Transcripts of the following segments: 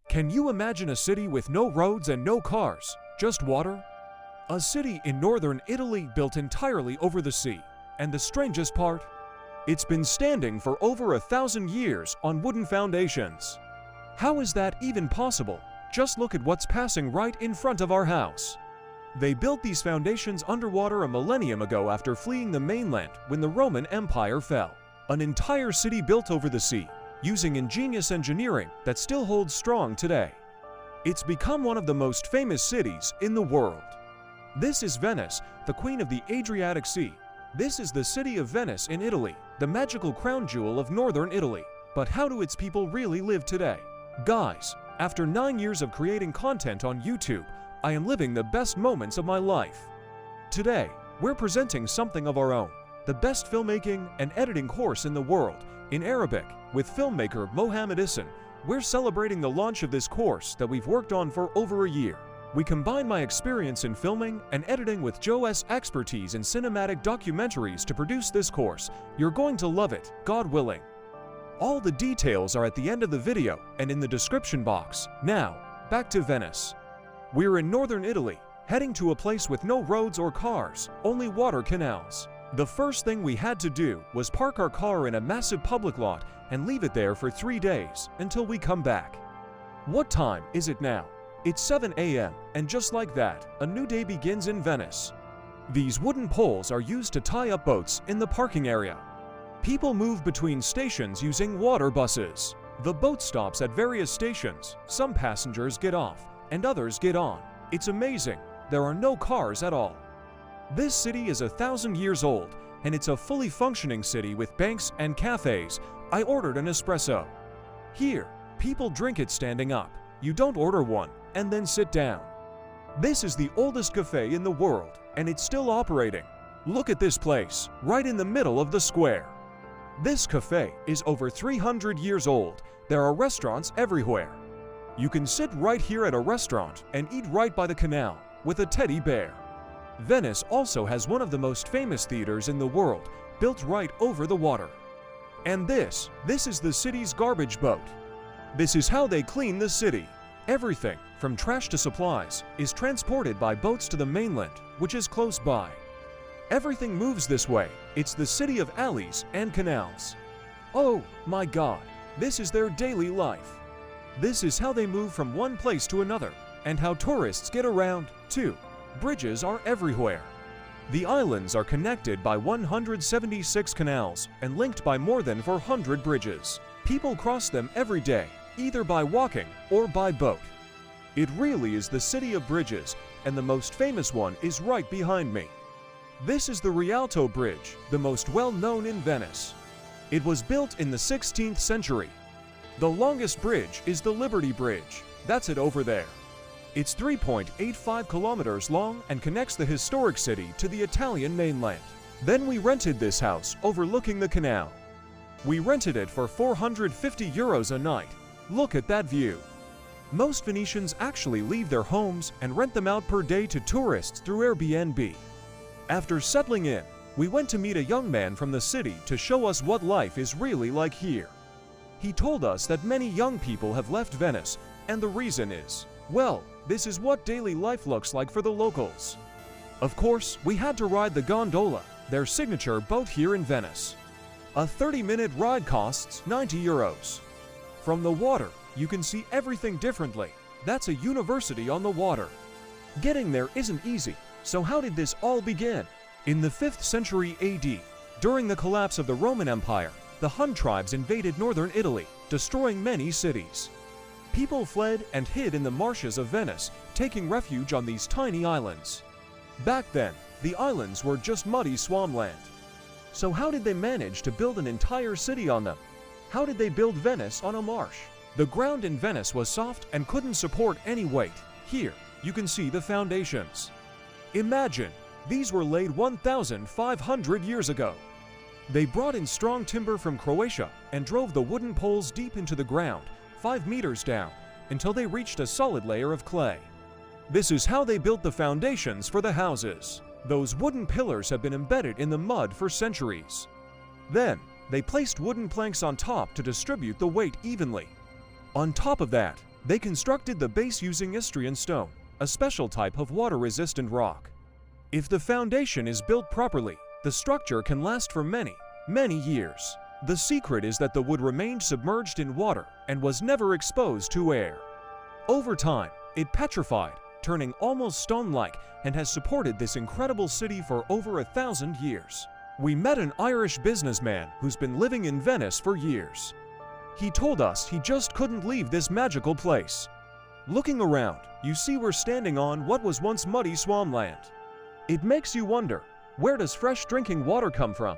Can you imagine a city with no roads and no cars, just water? A city in northern Italy built entirely over the sea. And the strangest part? It's been standing for over 1,000 years on wooden foundations. How is that even possible? Just look at what's passing right in front of our house. They built these foundations underwater a millennium ago after fleeing the mainland when the Roman Empire fell. An entire city built over the sea, using ingenious engineering that still holds strong today. It's become one of the most famous cities in the world. This is Venice, the queen of the Adriatic Sea. This is the city of Venice in Italy, the magical crown jewel of northern Italy. But how do its people really live today? Guys, after 9 years of creating content on YouTube, I am living the best moments of my life. Today, we're presenting something of our own, the best filmmaking and editing course in the world, in Arabic, with filmmaker Mohammed Issan. We're celebrating the launch of this course that we've worked on for over a year. We combine my experience in filming and editing with Joe's expertise in cinematic documentaries to produce this course. You're going to love it, God willing. All the details are at the end of the video and in the description box. Now, back to Venice. We're in northern Italy, heading to a place with no roads or cars, only water canals. The first thing we had to do was park our car in a massive public lot and leave it there for 3 days until we come back. What time is it now? It's 7 a.m. and just like that, a new day begins in Venice. These wooden poles are used to tie up boats in the parking area. People move between stations using water buses. The boat stops at various stations. Some passengers get off and others get on. It's amazing. There are no cars at all. This city is 1,000 years old and it's a fully functioning city with banks and cafes. I ordered an espresso. Here, people drink it standing up. You don't order one and then sit down. This is the oldest cafe in the world and it's still operating. Look at this place, right in the middle of the square. This cafe is over 300 years old. There are restaurants everywhere. You can sit right here at a restaurant and eat right by the canal with a teddy bear. Venice also has one of the most famous theaters in the world, built right over the water. And this is the city's garbage boat. This is how they clean the city. Everything, from trash to supplies, is transported by boats to the mainland, which is close by. Everything moves this way. It's the city of alleys and canals. Oh my God, this is their daily life. This is how they move from one place to another, and how tourists get around, too. Bridges are everywhere. The islands are connected by 176 canals and linked by more than 400 bridges. People cross them every day, either by walking or by boat. It really is the city of bridges, and the most famous one is right behind me. This is the Rialto Bridge, the most well-known in Venice. It was built in the 16th century. The longest bridge is the Liberty Bridge. That's it over there. It's 3.85 kilometers long and connects the historic city to the Italian mainland. Then we rented this house overlooking the canal. We rented it for 450 euros a night. Look at that view. Most Venetians actually leave their homes and rent them out per day to tourists through Airbnb. After settling in, we went to meet a young man from the city to show us what life is really like here. He told us that many young people have left Venice, and the reason is, well, this is what daily life looks like for the locals. Of course, we had to ride the Gondola, their signature boat here in Venice. A 30-minute ride costs 90 euros. From the water, you can see everything differently. That's a university on the water. Getting there isn't easy, so how did this all begin? In the 5th century AD, during the collapse of the Roman Empire, the Hun tribes invaded northern Italy, destroying many cities. People fled and hid in the marshes of Venice, taking refuge on these tiny islands. Back then, the islands were just muddy swampland. So how did they manage to build an entire city on them? How did they build Venice on a marsh? The ground in Venice was soft and couldn't support any weight. Here, you can see the foundations. Imagine, these were laid 1,500 years ago. They brought in strong timber from Croatia and drove the wooden poles deep into the ground, 5 meters down, until they reached a solid layer of clay. This is how they built the foundations for the houses. Those wooden pillars have been embedded in the mud for centuries. Then, they placed wooden planks on top to distribute the weight evenly. On top of that, They constructed the base using Istrian stone, a special type of water-resistant rock. If the foundation is built properly, the structure can last for many, many years. The secret is that the wood remained submerged in water and was never exposed to air. Over time, it petrified, turning almost stone-like, and has supported this incredible city for over 1,000 years. We met an Irish businessman who's been living in Venice for years. He told us he just couldn't leave this magical place. Looking around, you see we're standing on what was once muddy swampland. It makes you wonder, where does fresh drinking water come from?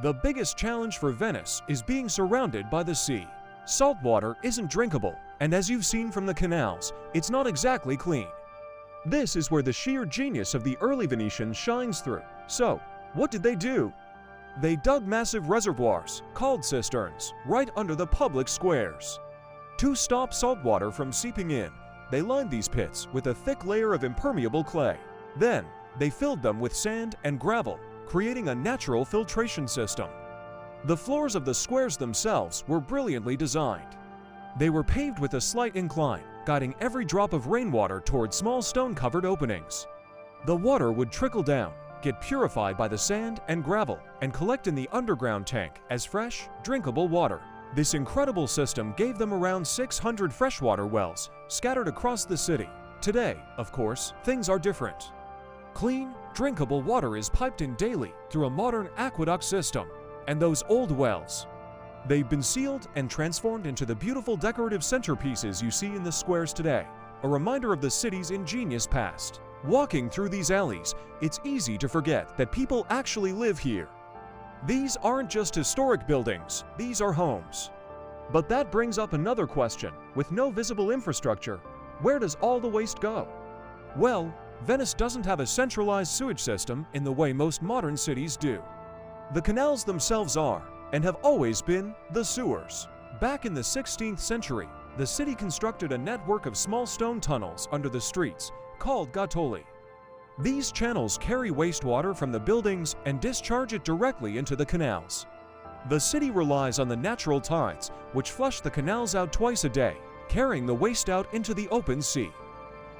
The biggest challenge for Venice is being surrounded by the sea. Salt water isn't drinkable, and as you've seen from the canals, it's not exactly clean. This is where the sheer genius of the early Venetians shines through. So, what did they do? They dug massive reservoirs, called cisterns, right under the public squares. To stop salt water from seeping in, they lined these pits with a thick layer of impermeable clay. Then, they filled them with sand and gravel, creating a natural filtration system. The floors of the squares themselves were brilliantly designed. They were paved with a slight incline, guiding every drop of rainwater toward small stone-covered openings. The water would trickle down, get purified by the sand and gravel, and collect in the underground tank as fresh, drinkable water. This incredible system gave them around 600 freshwater wells scattered across the city. Today, of course, things are different. Clean, drinkable water is piped in daily through a modern aqueduct system. And those old wells, they've been sealed and transformed into the beautiful decorative centerpieces you see in the squares today, a reminder of the city's ingenious past. Walking through these alleys, it's easy to forget that people actually live here. These aren't just historic buildings, these are homes. But that brings up another question. With no visible infrastructure, where does all the waste go? Well, Venice doesn't have a centralized sewage system in the way most modern cities do. The canals themselves are, and have always been, the sewers. Back in the 16th century, the city constructed a network of small stone tunnels under the streets, called Gondola. These channels carry wastewater from the buildings and discharge it directly into the canals. The city relies on the natural tides, which flush the canals out twice a day, carrying the waste out into the open sea.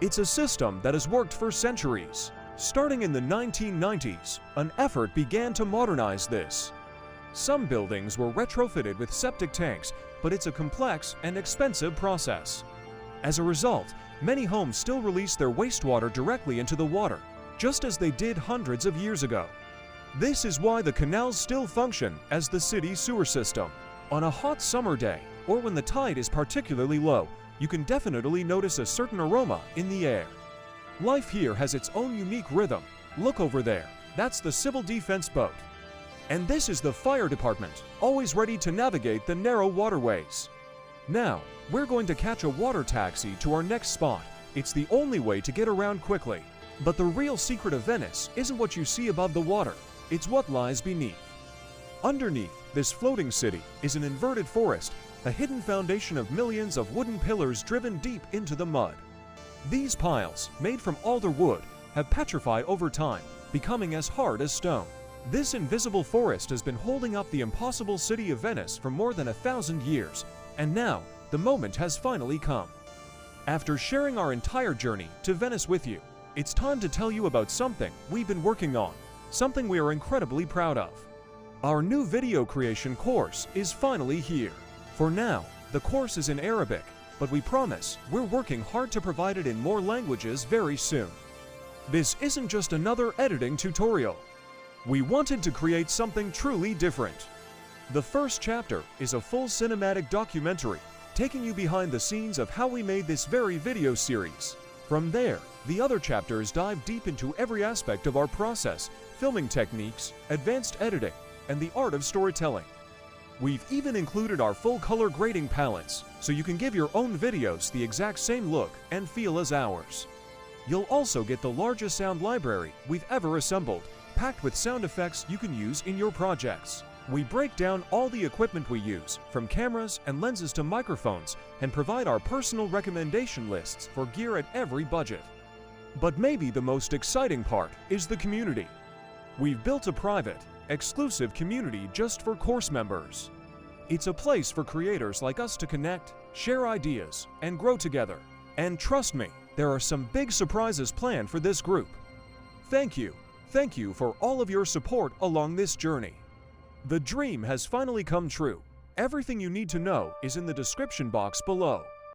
It's a system that has worked for centuries. Starting in the 1990s, an effort began to modernize this. Some buildings were retrofitted with septic tanks, but it's a complex and expensive process. As a result, many homes still release their wastewater directly into the water, just as they did hundreds of years ago. This is why the canals still function as the city's sewer system. On a hot summer day, or when the tide is particularly low, you can definitely notice a certain aroma in the air. Life here has its own unique rhythm. Look over there, that's the civil defense boat. And this is the fire department, always ready to navigate the narrow waterways. Now, we're going to catch a water taxi to our next spot. It's the only way to get around quickly. But the real secret of Venice isn't what you see above the water, it's what lies beneath. Underneath this floating city is an inverted forest, a hidden foundation of millions of wooden pillars driven deep into the mud. These piles, made from alder wood, have petrified over time, becoming as hard as stone. This invisible forest has been holding up the impossible city of Venice for more than 1,000 years, and now the moment has finally come. After sharing our entire journey to Venice with you, it's time to tell you about something we've been working on, something we are incredibly proud of. Our new video creation course is finally here. For now, the course is in Arabic, but we promise we're working hard to provide it in more languages very soon. This isn't just another editing tutorial. We wanted to create something truly different. The first chapter is a full cinematic documentary, taking you behind the scenes of how we made this very video series. From there, the other chapters dive deep into every aspect of our process, filming techniques, advanced editing, and the art of storytelling. We've even included our full-color grading palettes, so you can give your own videos the exact same look and feel as ours. You'll also get the largest sound library we've ever assembled, packed with sound effects you can use in your projects. We break down all the equipment we use, from cameras and lenses to microphones, and provide our personal recommendation lists for gear at every budget. But maybe the most exciting part is the community. We've built a private, exclusive community just for course members. It's a place for creators like us to connect, share ideas, and grow together. And trust me, there are some big surprises planned for this group. Thank you. Thank you for all of your support along this journey. The dream has finally come true. Everything you need to know is in the description box below.